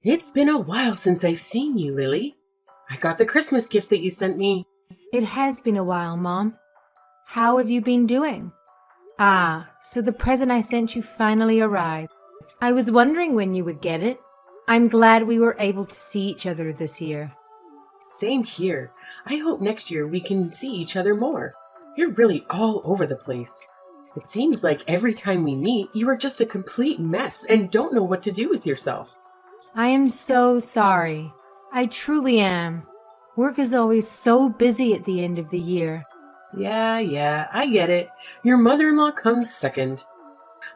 It's been a while since I've seen you, Lily. I got the Christmas gift that you sent me. It has been a while, Mom. How have you been doing? So the present I sent you finally arrived. I was wondering when you would get it. I'm glad we were able to see each other this year. Same here. I hope next year we can see each other more. You're really all over the place. It seems like every time we meet, you are just a complete mess and don't know what to do with yourself. I am so sorry. I truly am. Work is always so busy at the end of the year. Yeah, I get it. Your mother-in-law comes second.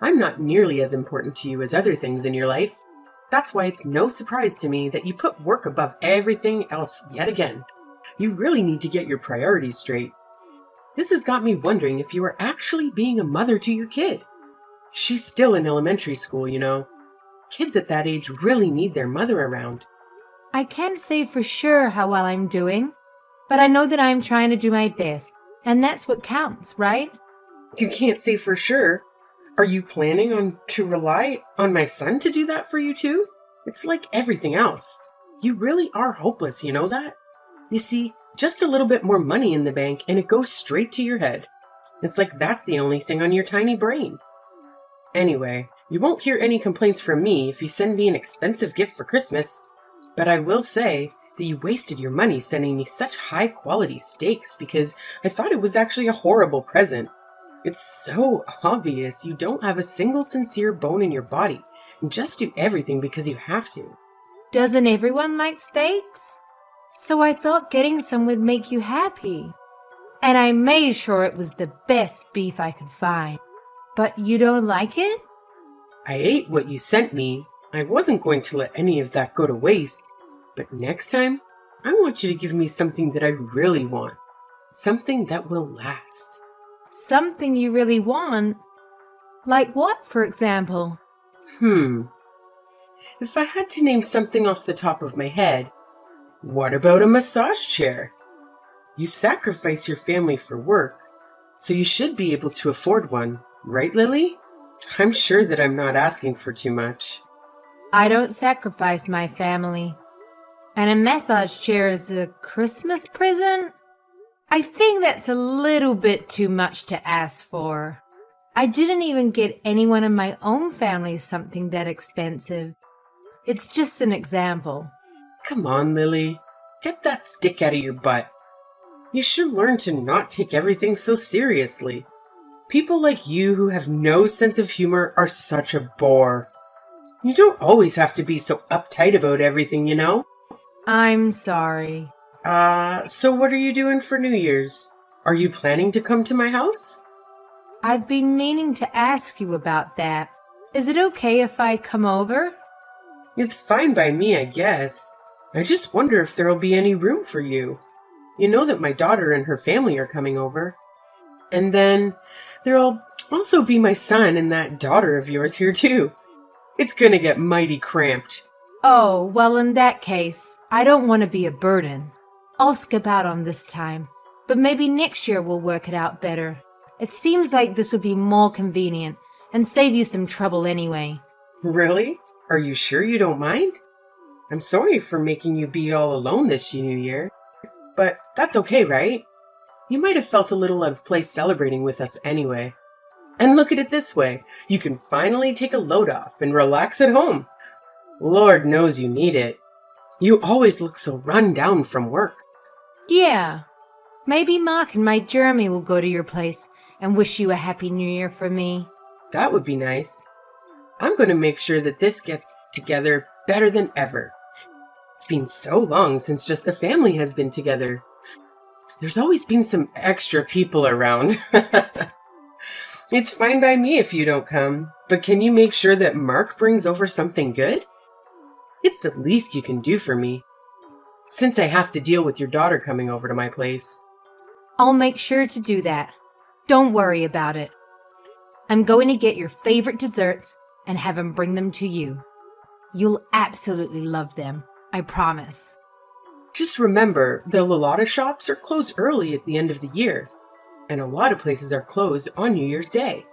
I'm not nearly as important to you as other things in your life. That's why it's no surprise to me that you put work above everything else yet again. You really need to get your priorities straight. This has got me wondering if you are actually being a mother to your kid. She's still in elementary school, you know. Kids at that age really need their mother around. I can't say for sure how well I'm doing, but I know that I'm trying to do my best, and that's what counts, right? You can't say for sure. Are you planning on to rely on my son to do that for you too? It's like everything else. You really are hopeless, you know that? You see, just a little bit more money in the bank and it goes straight to your head. It's like that's the only thing on your tiny brain. Anyway, you won't hear any complaints from me if you send me an expensive gift for Christmas. But I will say that you wasted your money sending me such high quality steaks because I thought it was actually a horrible present. It's so obvious you don't have a single sincere bone in your body and just do everything because you have to. Doesn't everyone like steaks? So I thought getting some would make you happy. And I made sure it was the best beef I could find. But you don't like it? I ate what you sent me. I wasn't going to let any of that go to waste. But next time, I want you to give me something that I really want. Something that will last. Something you really want? Like what, for example? If I had to name something off the top of my head, what about a massage chair? You sacrifice your family for work, so you should be able to afford one, right, Lily? I'm sure that I'm not asking for too much. I don't sacrifice my family. And a massage chair is a Christmas present? I think that's a little bit too much to ask for. I didn't even get anyone in my own family something that expensive. It's just an example. Come on, Lily. Get that stick out of your butt. You should learn to not take everything so seriously. People like you who have no sense of humor are such a bore. You don't always have to be so uptight about everything, you know? I'm sorry. So what are you doing for New Year's? Are you planning to come to my house? I've been meaning to ask you about that. Is it okay if I come over? It's fine by me, I guess. I just wonder if there'll be any room for you. You know that my daughter and her family are coming over. And then there'll also be my son and that daughter of yours here too. It's gonna get mighty cramped. Oh, well, in that case, I don't want to be a burden. I'll skip out on this time, but maybe next year we'll work it out better. It seems like this would be more convenient and save you some trouble anyway. Really? Are you sure you don't mind? I'm sorry for making you be all alone this New Year, but that's okay, right? You might have felt a little out of place celebrating with us anyway. And look at it this way, you can finally take a load off and relax at home. Lord knows you need it. You always look so run down from work. Yeah, maybe Mark and my Jeremy will go to your place and wish you a Happy New Year for me. That would be nice. I'm going to make sure that this gets together better than ever. It's been so long since just the family has been together. There's always been some extra people around. It's fine by me if you don't come, but can you make sure that Mark brings over something good? It's the least you can do for me, since I have to deal with your daughter coming over to my place. I'll make sure to do that. Don't worry about it. I'm going to get your favorite desserts and have him bring them to you. You'll absolutely love them, I promise. Just remember, the Lolata shops are closed early at the end of the year, and a lot of places are closed on New Year's Day.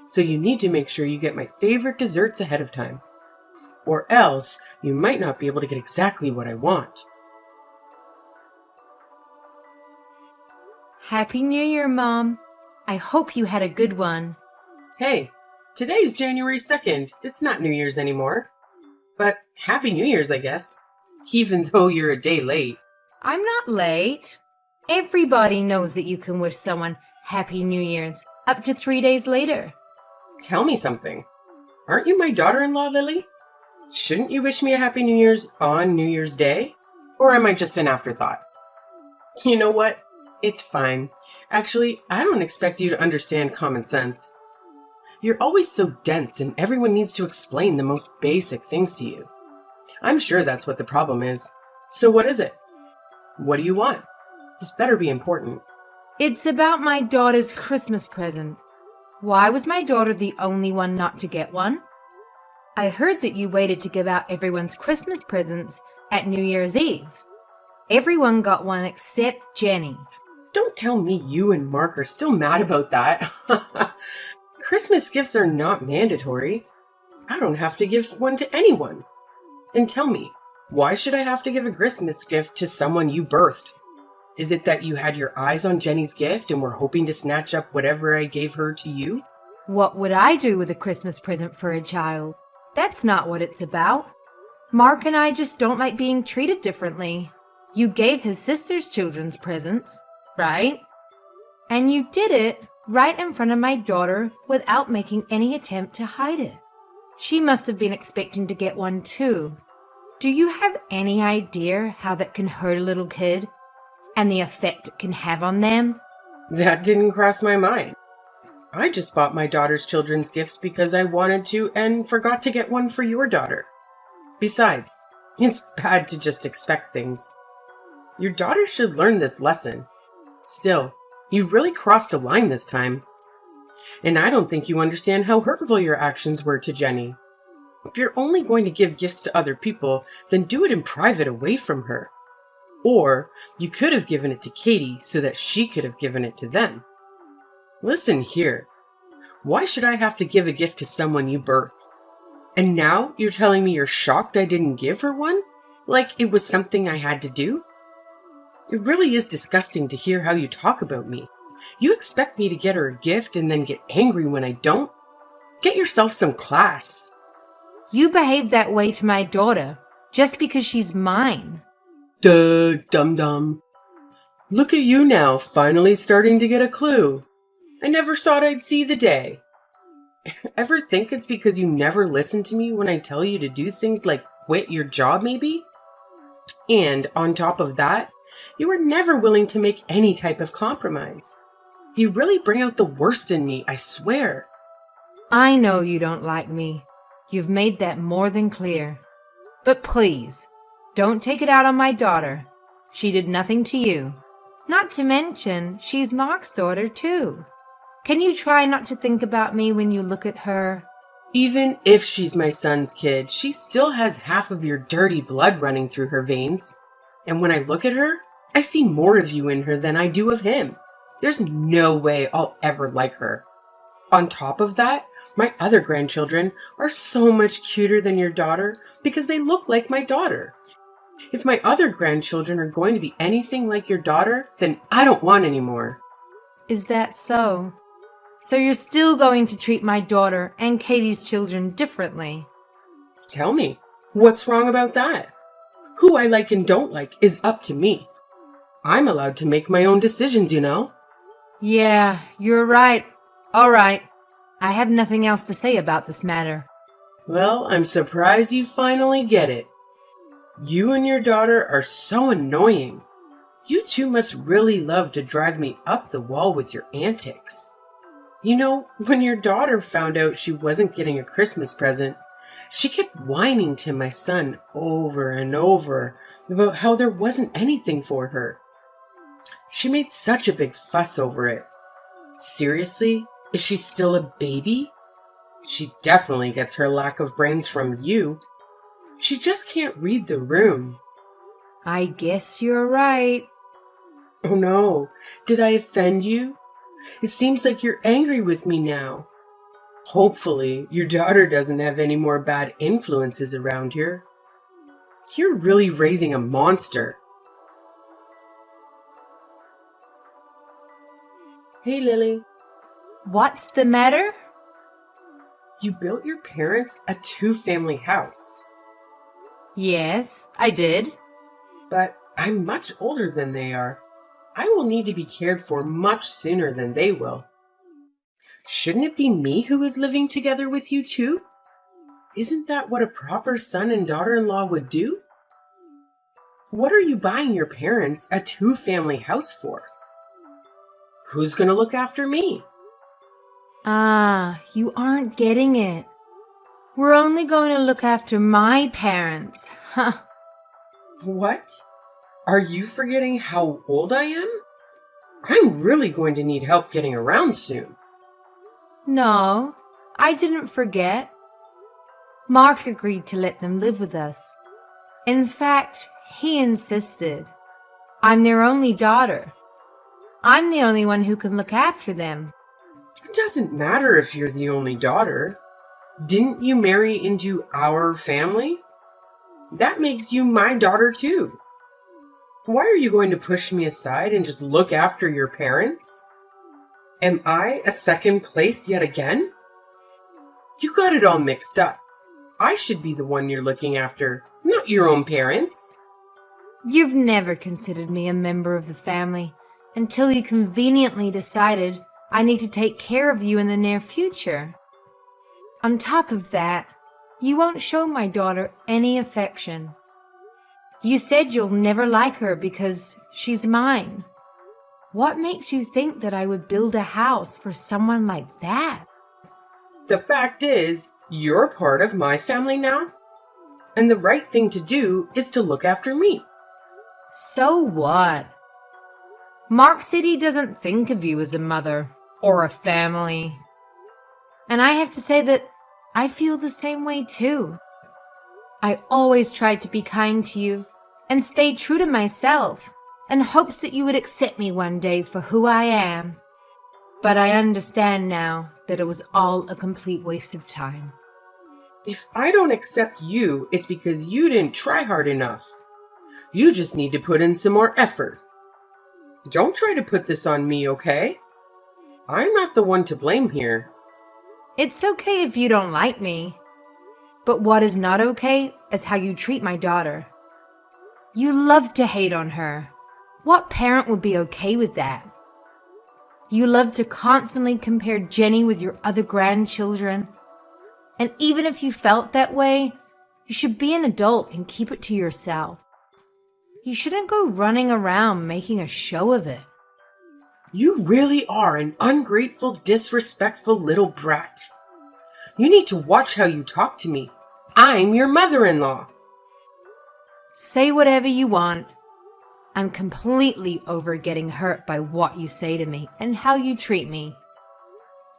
So you need to make sure you get my favorite desserts ahead of time. or else you might not be able to get exactly what I want. Happy New Year, Mom. I hope you had a good one. Hey, today's January 2nd. It's not New Year's anymore. But Happy New Year's, I guess. Even though you're a day late. I'm not late. Everybody knows that you can wish someone Happy New Year's up to 3 days later. Tell me something. Aren't you my daughter-in-law, Lily? Shouldn't you wish me a Happy New Year's on New Year's Day? Or am I just an afterthought? You know what? It's fine. Actually, I don't expect you to understand common sense. You're always so dense and everyone needs to explain the most basic things to you. I'm sure that's what the problem is. So what is it? What do you want? This better be important. It's about my daughter's Christmas present. Why was my daughter the only one not to get one? I heard that you waited to give out everyone's Christmas presents at New Year's Eve. Everyone got one except Jenny. Don't tell me you and Mark are still mad about that. Christmas gifts are not mandatory. I don't have to give one to anyone. And tell me, why should I have to give a Christmas gift to someone you birthed? Is it that you had your eyes on Jenny's gift and were hoping to snatch up whatever I gave her to you? What would I do with a Christmas present for a child? That's not what it's about. Mark and I just don't like being treated differently. You gave his sister's children's presents, right? And you did it right in front of my daughter without making any attempt to hide it. She must have been expecting to get one too. Do you have any idea how that can hurt a little kid and the effect it can have on them? That didn't cross my mind. I just bought my daughter's children's gifts because I wanted to and forgot to get one for your daughter. Besides, it's bad to just expect things. Your daughter should learn this lesson. Still, you really crossed a line this time. And I don't think you understand how hurtful your actions were to Jenny. If you're only going to give gifts to other people, then do it in private away from her. Or you could have given it to Katie so that she could have given it to them. Listen here. Why should I have to give a gift to someone you birthed? And now you're telling me you're shocked I didn't give her one? Like it was something I had to do? It really is disgusting to hear how you talk about me. You expect me to get her a gift and then get angry when I don't? Get yourself some class. You behave that way to my daughter just because she's mine. Duh, dum-dum. Look at you now, finally starting to get a clue. I never thought I'd see the day. Ever think it's because you never listen to me when I tell you to do things like quit your job, maybe? And on top of that, you are never willing to make any type of compromise. You really bring out the worst in me, I swear. I know you don't like me. You've made that more than clear. But please, don't take it out on my daughter. She did nothing to you. Not to mention, she's Mark's daughter too. Can you try not to think about me when you look at her? Even if she's my son's kid, she still has half of your dirty blood running through her veins. And when I look at her, I see more of you in her than I do of him. There's no way I'll ever like her. On top of that, my other grandchildren are so much cuter than your daughter because they look like my daughter. If my other grandchildren are going to be anything like your daughter, then I don't want any more. Is that so? So you're still going to treat my daughter and Katie's children differently? Tell me, what's wrong about that? Who I like and don't like is up to me. I'm allowed to make my own decisions, you know? Yeah, you're right. All right. I have nothing else to say about this matter. Well, I'm surprised you finally get it. You and your daughter are so annoying. You two must really love to drive me up the wall with your antics. You know, when your daughter found out she wasn't getting a Christmas present, she kept whining to my son over and over about how there wasn't anything for her. She made such a big fuss over it. Seriously? Is she still a baby? She definitely gets her lack of brains from you. She just can't read the room. I guess you're right. Oh no, did I offend you? It seems like you're angry with me now. Hopefully, your daughter doesn't have any more bad influences around here. You're really raising a monster. Hey, Lily. What's the matter? You built your parents a two-family house. Yes, I did. But I'm much older than they are. I will need to be cared for much sooner than they will. Shouldn't it be me who is living together with you too? Isn't that what a proper son and daughter-in-law would do? What are you buying your parents a two-family house for? Who's going to look after me? Ah, you aren't getting it. We're only going to look after my parents. Huh. What? Are you forgetting how old I am? I'm really going to need help getting around soon. No, I didn't forget. Mark agreed to let them live with us. In fact, he insisted. I'm their only daughter. I'm the only one who can look after them. It doesn't matter if you're the only daughter. Didn't you marry into our family? That makes you my daughter too. Why are you going to push me aside and just look after your parents? Am I a second place yet again? You got it all mixed up. I should be the one you're looking after, not your own parents. You've never considered me a member of the family until you conveniently decided I need to take care of you in the near future. On top of that, you won't show my daughter any affection. You said you'll never like her because she's mine. What makes you think that I would build a house for someone like that? The fact is, you're part of my family now, and the right thing to do is to look after me. So what? Mark said he doesn't think of you as a mother or a family. And I have to say that I feel the same way too. I always tried to be kind to you and stay true to myself in hopes that you would accept me one day for who I am. But I understand now that it was all a complete waste of time. If I don't accept you, it's because you didn't try hard enough. You just need to put in some more effort. Don't try to put this on me, okay? I'm not the one to blame here. It's okay if you don't like me. But what is not okay is how you treat my daughter. You love to hate on her. What parent would be okay with that? You love to constantly compare Jenny with your other grandchildren. And even if you felt that way, you should be an adult and keep it to yourself. You shouldn't go running around making a show of it. You really are an ungrateful, disrespectful little brat. You need to watch how you talk to me. I'm your mother-in-law. Say whatever you want. I'm completely over getting hurt by what you say to me and how you treat me.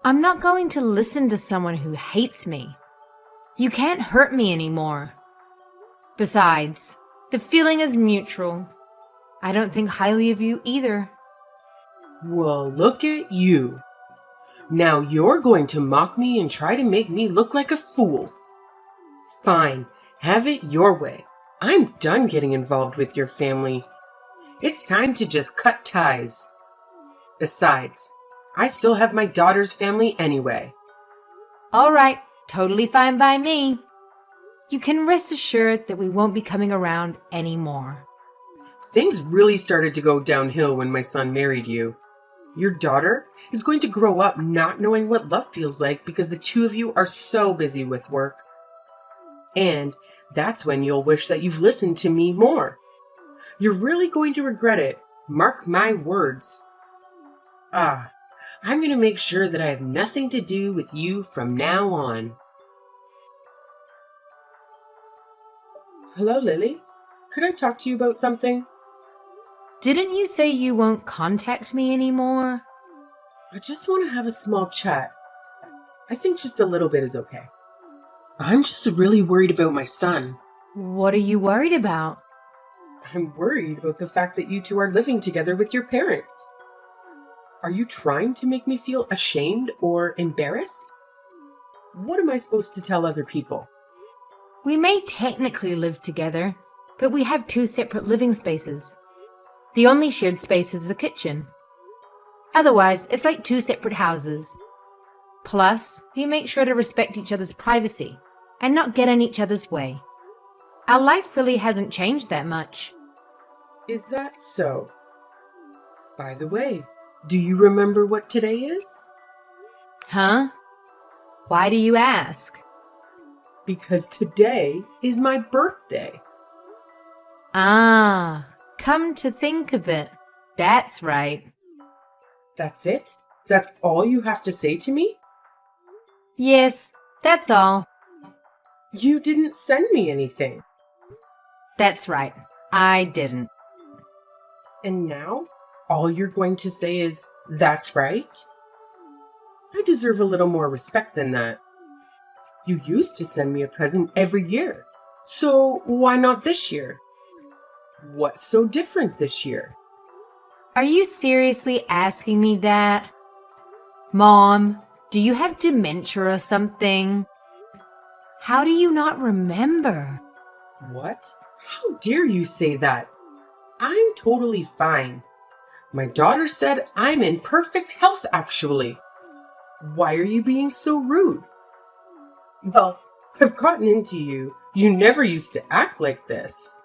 I'm not going to listen to someone who hates me. You can't hurt me anymore. Besides, the feeling is mutual. I don't think highly of you either. Well, look at you. Now you're going to mock me and try to make me look like a fool. Fine, have it your way. I'm done getting involved with your family. It's time to just cut ties. Besides, I still have my daughter's family anyway. All right, totally fine by me. You can rest assured that we won't be coming around anymore. Things really started to go downhill when my son married you. Your daughter is going to grow up not knowing what love feels like because the two of you are so busy with work. And that's when you'll wish that you've listened to me more. You're really going to regret it. Mark my words. I'm going to make sure that I have nothing to do with you from now on. Hello, Lily. Could I talk to you about something? Didn't you say you won't contact me anymore? I just want to have a small chat. I think just a little bit is okay. I'm just really worried about my son. What are you worried about? I'm worried about the fact that you two are living together with your parents. Are you trying to make me feel ashamed or embarrassed? What am I supposed to tell other people? We may technically live together, but we have two separate living spaces. The only shared space is the kitchen. Otherwise, it's like two separate houses. Plus, we make sure to respect each other's privacy and not get in each other's way. Our life really hasn't changed that much. Is that so? By the way, do you remember what today is? Huh? Why do you ask? Because today is my birthday. Ah, come to think of it, that's right. That's it? That's all you have to say to me? Yes, that's all. You didn't send me anything. That's right, I didn't. And now, all you're going to say is, that's right? I deserve a little more respect than that. You used to send me a present every year. So why not this year? What's so different this year? Are you seriously asking me that? Mom, do you have dementia or something? How do you not remember? What? How dare you say that? I'm totally fine. My daughter said I'm in perfect health, actually. Why are you being so rude? Well, I've gotten into you. You never used to act like this.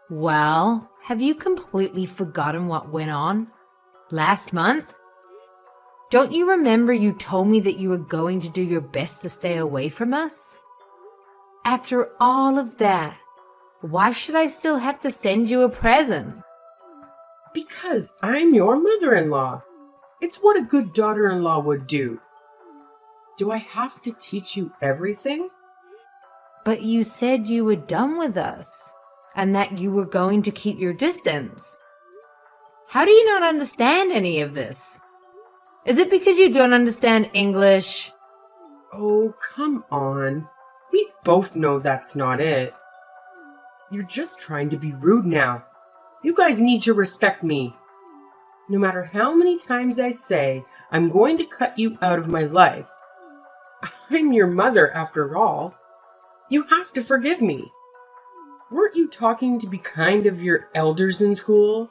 Well, have you completely forgotten what went on last month? Don't you remember you told me that you were going to do your best to stay away from us? After all of that, why should I still have to send you a present? Because I'm your mother-in-law. It's what a good daughter-in-law would do. Do I have to teach you everything? But you said you were done with us and that you were going to keep your distance. How do you not understand any of this? Is it because you don't understand English? Oh, come on. We both know that's not it. You're just trying to be rude now. You guys need to respect me. No matter how many times I say I'm going to cut you out of my life, I'm your mother after all. You have to forgive me. Weren't you talking to be kind of your elders in school?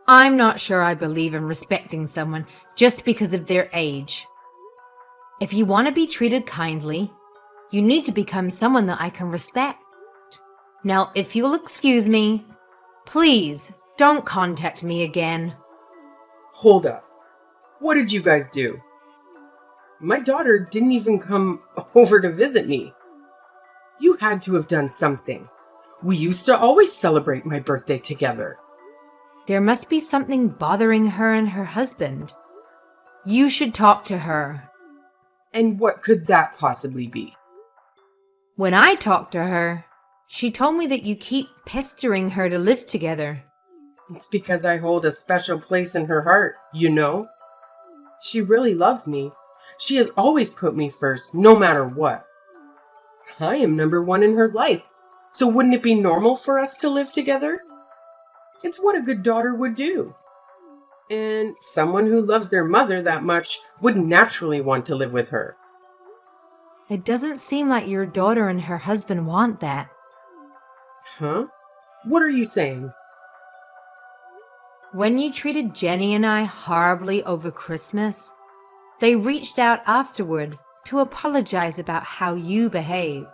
I'm not sure I believe in respecting someone just because of their age. If you want to be treated kindly, you need to become someone that I can respect. Now, if you'll excuse me, please don't contact me again. Hold up. What did you guys do? My daughter didn't even come over to visit me. You had to have done something. We used to always celebrate my birthday together. There must be something bothering her and her husband. You should talk to her. And what could that possibly be? When I talked to her, she told me that you keep pestering her to live together. It's because I hold a special place in her heart, you know? She really loves me. She has always put me first, no matter what. I am number one in her life, so wouldn't it be normal for us to live together? It's what a good daughter would do. And someone who loves their mother that much would naturally want to live with her. It doesn't seem like your daughter and her husband want that. Huh? What are you saying? When you treated Jenny and I horribly over Christmas, they reached out afterward to apologize about how you behaved.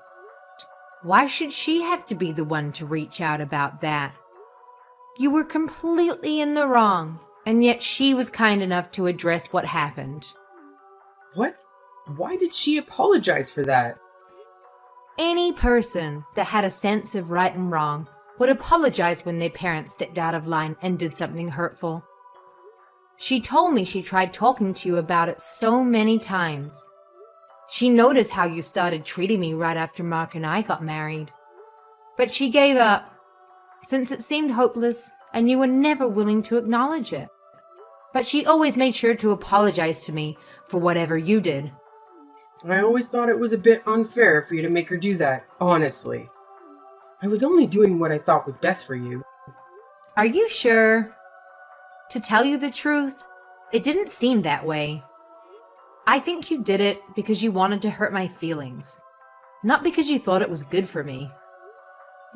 Why should she have to be the one to reach out about that? You were completely in the wrong, and yet she was kind enough to address what happened. What? Why did she apologize for that? Any person that had a sense of right and wrong would apologize when their parents stepped out of line and did something hurtful. She told me she tried talking to you about it so many times. She noticed how you started treating me right after Mark and I got married. But she gave up, since it seemed hopeless and you were never willing to acknowledge it. But she always made sure to apologize to me for whatever you did. I always thought it was a bit unfair for you to make her do that, honestly. I was only doing what I thought was best for you. Are you sure? To tell you the truth, it didn't seem that way. I think you did it because you wanted to hurt my feelings, not because you thought it was good for me.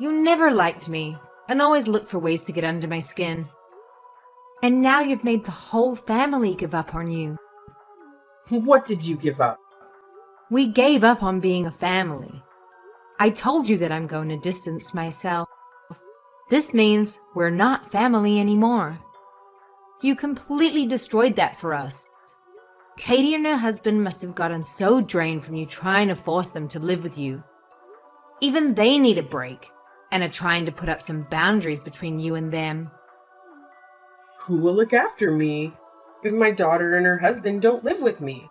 You never liked me and always looked for ways to get under my skin. And now you've made the whole family give up on you. What did you give up? We gave up on being a family. I told you that I'm going to distance myself. This means we're not family anymore. You completely destroyed that for us. Katie and her husband must have gotten so drained from you trying to force them to live with you. Even they need a break and are trying to put up some boundaries between you and them. Who will look after me if my daughter and her husband don't live with me?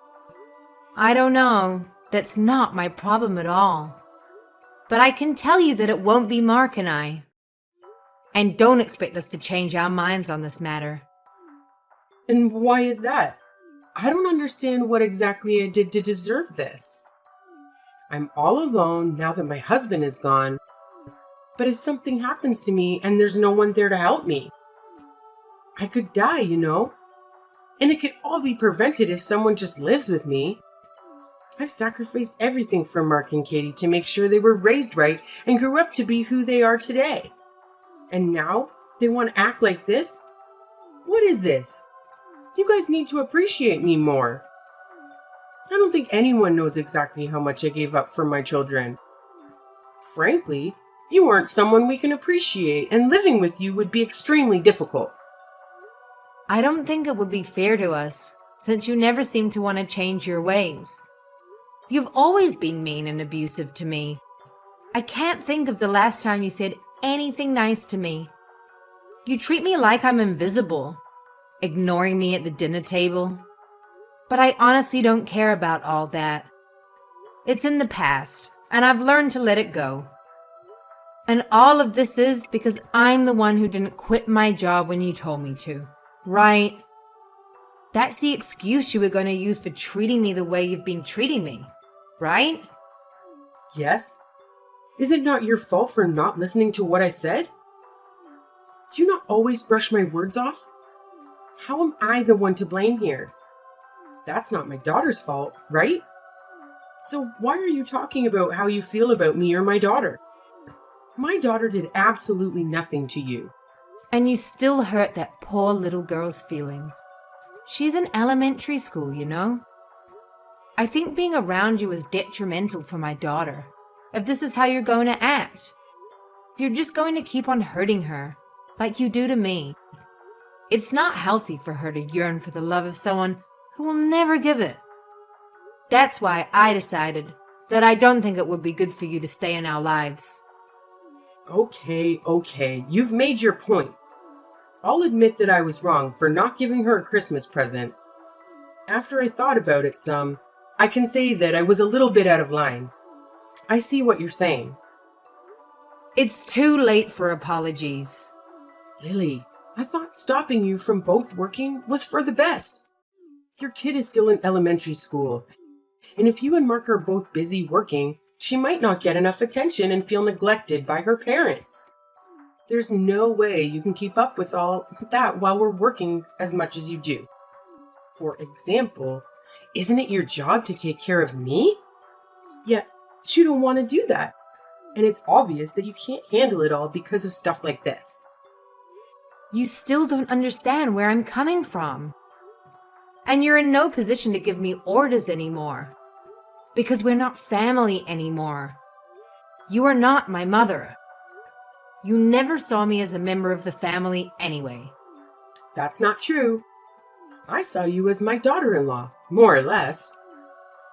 I don't know. That's not my problem at all. But I can tell you that it won't be Mark and I. And don't expect us to change our minds on this matter. And why is that? I don't understand what exactly I did to deserve this. I'm all alone now that my husband is gone. But if something happens to me and there's no one there to help me, I could die, you know? And it could all be prevented if someone just lives with me. I've sacrificed everything for Mark and Katie to make sure they were raised right and grew up to be who they are today. And now they want to act like this? What is this? You guys need to appreciate me more. I don't think anyone knows exactly how much I gave up for my children. Frankly, you aren't someone we can appreciate, and living with you would be extremely difficult. I don't think it would be fair to us, since you never seem to want to change your ways. You've always been mean and abusive to me. I can't think of the last time you said anything nice to me. You treat me like I'm invisible, ignoring me at the dinner table. But I honestly don't care about all that. It's in the past, and I've learned to let it go. And all of this is because I'm the one who didn't quit my job when you told me to, right? That's the excuse you were going to use for treating me the way you've been treating me, right? Yes? Is it not your fault for not listening to what I said? Do you not always brush my words off? How am I the one to blame here? That's not my daughter's fault, right? So why are you talking about how you feel about me or my daughter? My daughter did absolutely nothing to you. And you still hurt that poor little girl's feelings. She's in elementary school, you know? I think being around you is detrimental for my daughter. If this is how you're going to act, you're just going to keep on hurting her, like you do to me. It's not healthy for her to yearn for the love of someone who will never give it. That's why I decided that I don't think it would be good for you to stay in our lives. Okay, you've made your point. I'll admit that I was wrong for not giving her a Christmas present. After I thought about it some, I can say that I was a little bit out of line. I see what you're saying. It's too late for apologies. Lily, I thought stopping you from both working was for the best. Your kid is still in elementary school, and if you and Mark are both busy working, she might not get enough attention and feel neglected by her parents. There's no way you can keep up with all that while we're working as much as you do. For example, isn't it your job to take care of me? Yet, you don't want to do that. And it's obvious that you can't handle it all because of stuff like this. You still don't understand where I'm coming from. And you're in no position to give me orders anymore. Because we're not family anymore. You are not my mother. You never saw me as a member of the family anyway. That's not true. I saw you as my daughter-in-law, more or less.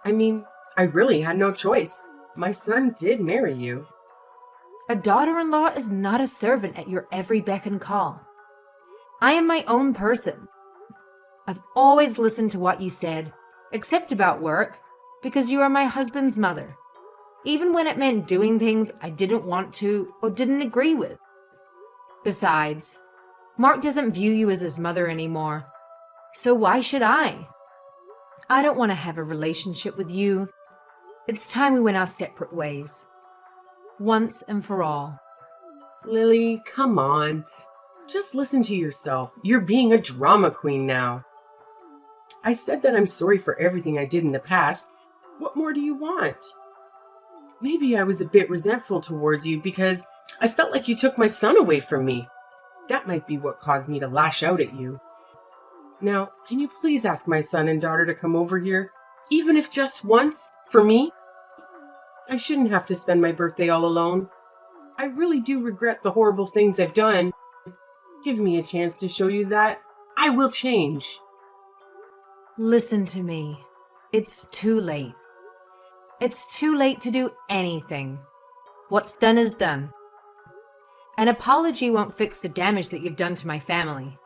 I mean, I really had no choice. My son did marry you. A daughter-in-law is not a servant at your every beck and call. I am my own person. I've always listened to what you said, except about work, because you are my husband's mother, even when it meant doing things I didn't want to or didn't agree with. Besides, Mark doesn't view you as his mother anymore, so why should I? I don't want to have a relationship with you. It's time we went our separate ways, once and for all. Lily, come on. Just listen to yourself. You're being a drama queen now. I said that I'm sorry for everything I did in the past. What more do you want? Maybe I was a bit resentful towards you because I felt like you took my son away from me. That might be what caused me to lash out at you. Now, can you please ask my son and daughter to come over here, even if just once, for me? I shouldn't have to spend my birthday all alone. I really do regret the horrible things I've done. Give me a chance to show you that I will change. Listen to me. It's too late. It's too late to do anything. What's done is done. An apology won't fix the damage that you've done to my family.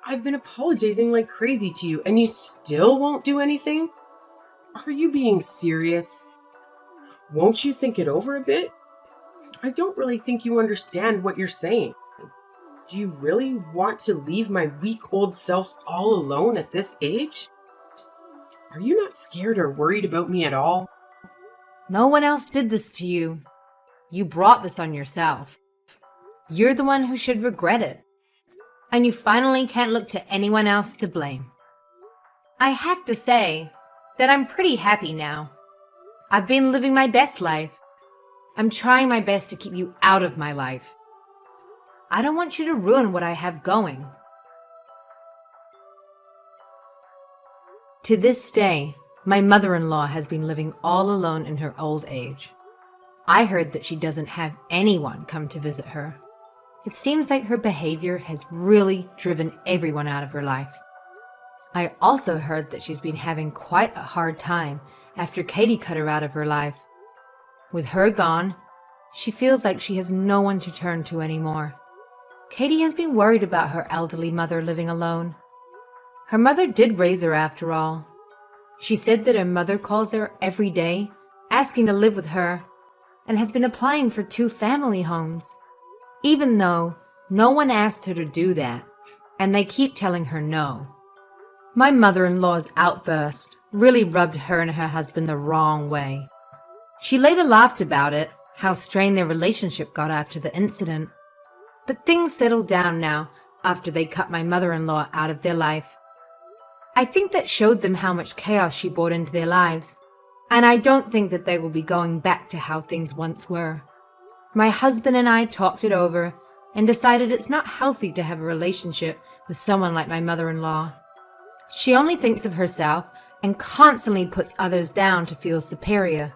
I've been apologizing like crazy to you, and you still won't do anything? Are you being serious? Won't you think it over a bit? I don't really think you understand what you're saying. Do you really want to leave my weak old self all alone at this age? Are you not scared or worried about me at all? No one else did this to you. You brought this on yourself. You're the one who should regret it. And you finally can't look to anyone else to blame. I have to say that I'm pretty happy now. I've been living my best life. I'm trying my best to keep you out of my life. I don't want you to ruin what I have going. To this day, my mother-in-law has been living all alone in her old age. I heard that she doesn't have anyone come to visit her. It seems like her behavior has really driven everyone out of her life. I also heard that she's been having quite a hard time after Katie cut her out of her life. With her gone, she feels like she has no one to turn to anymore. Katie has been worried about her elderly mother living alone. Her mother did raise her after all. She said that her mother calls her every day, asking to live with her, and has been applying for 2 family homes, even though no one asked her to do that, and they keep telling her no. My mother-in-law's outburst really rubbed her and her husband the wrong way. She later laughed about it, how strained their relationship got after the incident. But things settled down now after they cut my mother-in-law out of their life. I think that showed them how much chaos she brought into their lives, and I don't think that they will be going back to how things once were. My husband and I talked it over and decided it's not healthy to have a relationship with someone like my mother-in-law. She only thinks of herself and constantly puts others down to feel superior.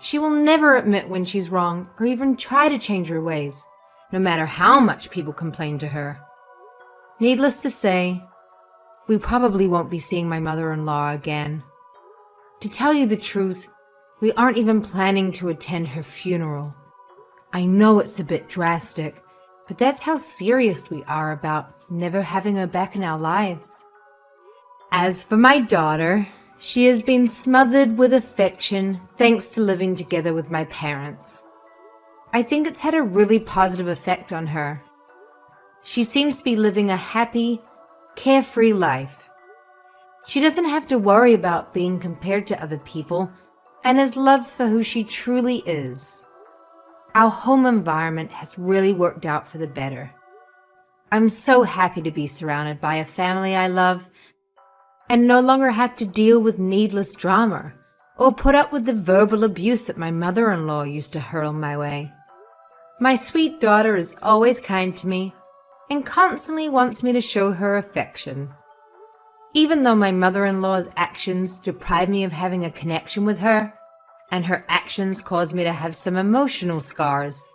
She will never admit when she's wrong or even try to change her ways, no matter how much people complain to her. Needless to say, we probably won't be seeing my mother-in-law again. To tell you the truth, we aren't even planning to attend her funeral. I know it's a bit drastic, but that's how serious we are about never having her back in our lives. As for my daughter, she has been smothered with affection thanks to living together with my parents. I think it's had a really positive effect on her. She seems to be living a happy, carefree life. She doesn't have to worry about being compared to other people and is loved for who she truly is. Our home environment has really worked out for the better. I'm so happy to be surrounded by a family I love and no longer have to deal with needless drama or put up with the verbal abuse that my mother-in-law used to hurl my way. My sweet daughter is always kind to me and constantly wants me to show her affection. Even though my mother-in-law's actions deprive me of having a connection with her, and her actions cause me to have some emotional scars,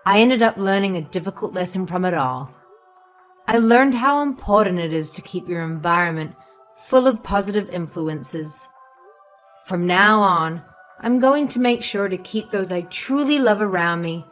I ended up learning a difficult lesson from it all. I learned how important it is to keep your environment full of positive influences. From now on, I'm going to make sure to keep those I truly love around me